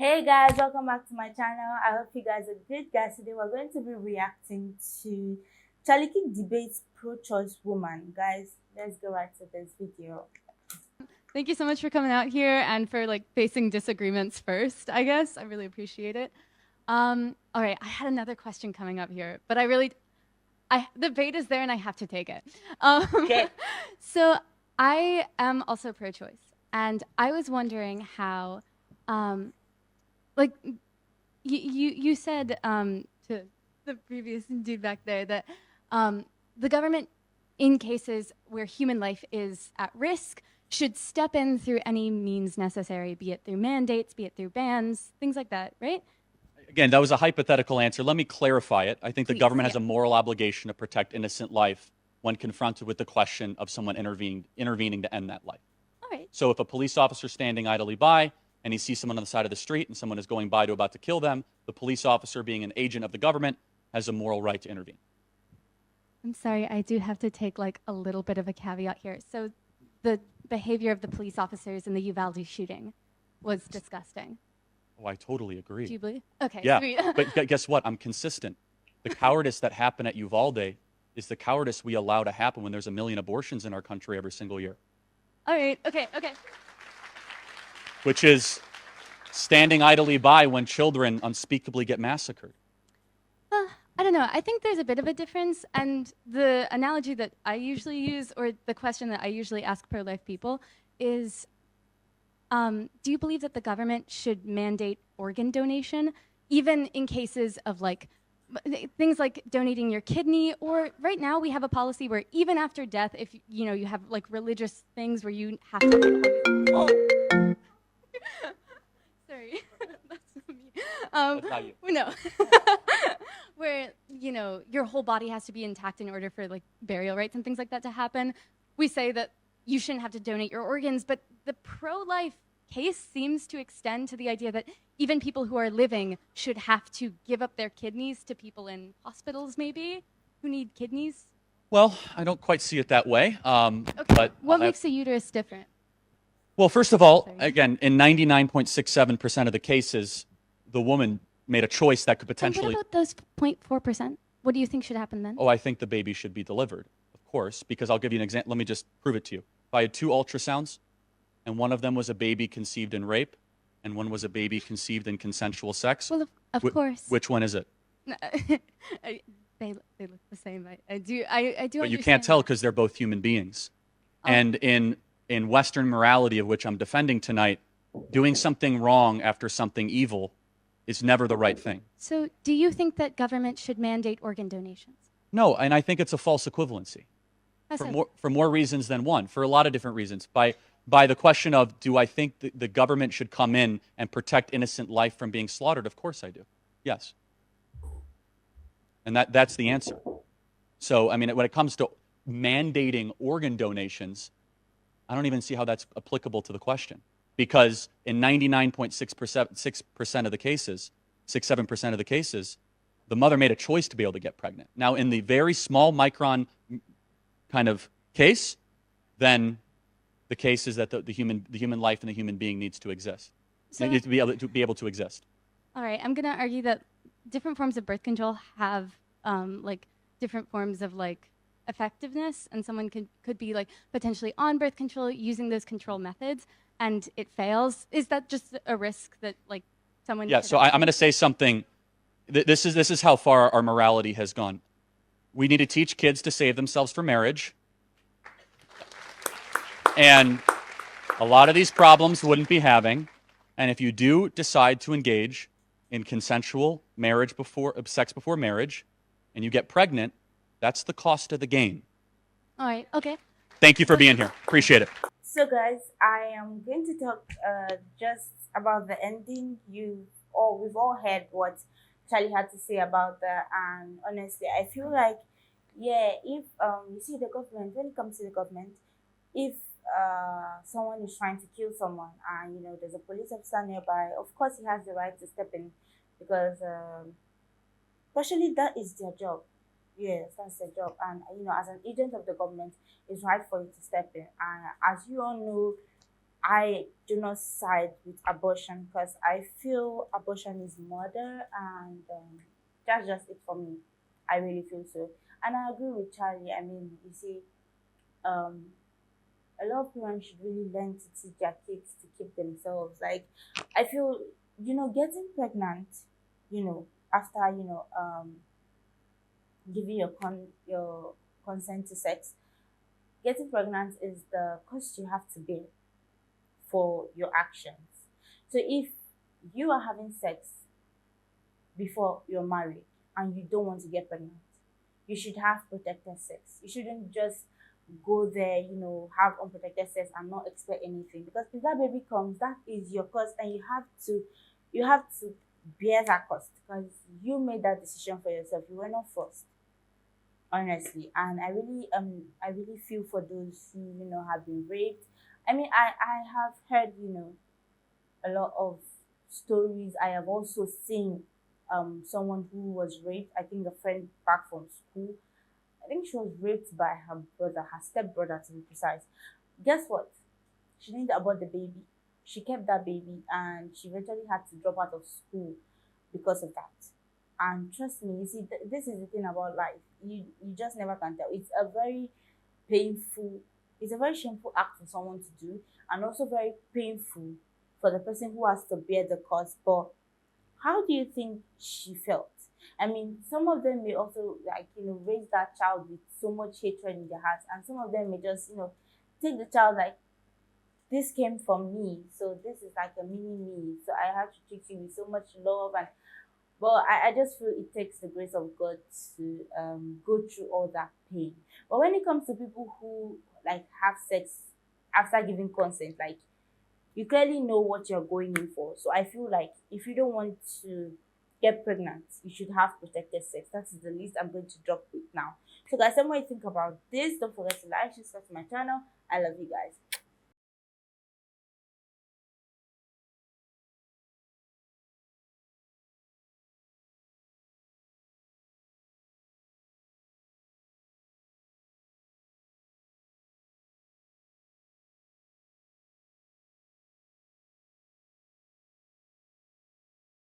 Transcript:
Hey guys, welcome back to my channel. I hope you guys are good. Guys, today we're going to be reacting to Charlie Kirk debates pro-choice woman. Guys, let's go right to this video. Thank you so much for coming out here and for facing disagreements first, I guess. I really appreciate it. All right, I had another question coming up here, but the bait is there and I have to take it. Okay. So I am also pro-choice, and I was wondering how, um, like, you said to the previous dude back there that the government, in cases where human life is at risk, should step in through any means necessary, be it through mandates, be it through bans, things like that, right? Again, that was a hypothetical answer. Let me clarify it. I think the Please, government has yeah. a moral obligation to protect innocent life when confronted with the question of someone intervening to end that life. All right. So if a police officer is standing idly by and he sees someone on the side of the street and someone is going by to about to kill them, the police officer, being an agent of the government, has a moral right to intervene. I'm sorry, I do have to take a little bit of a caveat here. So the behavior of the police officers in the Uvalde shooting was disgusting. Oh, I totally agree. Do you believe? Okay, Yeah, sweet. but guess what? I'm consistent. The cowardice that happened at Uvalde is the cowardice we allow to happen when there's 1 million abortions in our country every single year. All right, okay. Which is standing idly by when children unspeakably get massacred. I don't know. I think there's a bit of a difference. And the analogy that I usually use, or the question that I usually ask pro-life people, is do you believe that the government should mandate organ donation, even in cases of things like donating your kidney? Or right now we have a policy where even after death, if you have religious things where you have to. Oh. Sorry, that's not me. That's not you. No. Where your whole body has to be intact in order for burial rites and things like that to happen. We say that you shouldn't have to donate your organs, but the pro-life case seems to extend to the idea that even people who are living should have to give up their kidneys to people in hospitals, maybe, who need kidneys. Well, I don't quite see it that way. Okay. But what makes a uterus different? Well, first of all, again, in 99.67% of the cases, the woman made a choice that could potentially. And what about those 0.4%? What do you think should happen then? Oh, I think the baby should be delivered, of course, because I'll give you an example. Let me just prove it to you. If I had 2 ultrasounds, and one of them was a baby conceived in rape, and one was a baby conceived in consensual sex. Well, of course. Which one is it? They look the same. I do. But you can't tell because they're both human beings. Oh. And in Western morality, of which I'm defending tonight, doing something wrong after something evil is never the right thing. So do you think that government should mandate organ donations? No, and I think it's a false equivalency. For more reasons than one, for a lot of different reasons. By the question of, do I think the government should come in and protect innocent life from being slaughtered? Of course I do. Yes. And that's the answer. So, I mean, when it comes to mandating organ donations, I don't even see how that's applicable to the question. Because in 99.6% of the cases, 6-7% of the cases, the mother made a choice to be able to get pregnant. Now, in the very small micron kind of case, then the case is that the human life and the human being needs to exist. So, it needs to be able to exist. All right, I'm going to argue that different forms of birth control have different forms of effectiveness, and someone could be potentially on birth control using those control methods, and it fails. Is that just a risk that someone? Yeah. So I'm going to say something. This is how far our morality has gone. We need to teach kids to save themselves for marriage, and a lot of these problems wouldn't be having. And if you do decide to engage in consensual marriage sex before marriage, and you get pregnant, that's the cost of the game. All right. Okay. Thank you for being here. Appreciate it. So guys, I am going to talk just about the ending. We've all heard what Charlie had to say about that, and honestly, I feel like, yeah, if you see the government, when it comes to the government, if someone is trying to kill someone and there's a police officer nearby, of course he has the right to step in, because especially that is their job. Yes, that's their job. And as an agent of the government, it's right for you to step in. And as you all know, I do not side with abortion because I feel abortion is murder, and that's just it for me. I really feel so. And I agree with Charlie. I mean, you see, um, a lot of parents should really learn to teach their kids to keep themselves. Like, I feel, getting pregnant, after, giving your consent to sex, getting pregnant is the cost you have to bear for your actions. So if you are having sex before you're married and you don't want to get pregnant, you should have protected sex. You shouldn't just go there, have unprotected sex and not expect anything. Because if that baby comes, that is your cost, and you have to bear that cost because you made that decision for yourself. You were not forced, honestly. And I really feel for those who have been raped. I mean, I have heard a lot of stories. I have also seen someone who was raped. I think a friend back from school. I think she was raped by her brother, her stepbrother to be precise. Guess what? She didn't abort the baby. She kept that baby, and she eventually had to drop out of school because of that. And trust me, you see, this is the thing about life. You just never can tell. Painful. It's a very shameful act for someone to do, and also very painful for the person who has to bear the cost. But how do you think she felt? I mean, some of them may also raise that child with so much hatred in their hearts, and some of them may just take the child like, this came from me, so this is like a mini me. So I have to treat you with so much love. And but I just feel it takes the grace of God to go through all that pain. But when it comes to people who like have sex after giving consent, like, you clearly know what you're going in for. So I feel like if you don't want to get pregnant, you should have protected sex. That is the least I'm going to drop with now. So guys, some more you think about this. Don't forget to like, subscribe to my channel. I love you guys.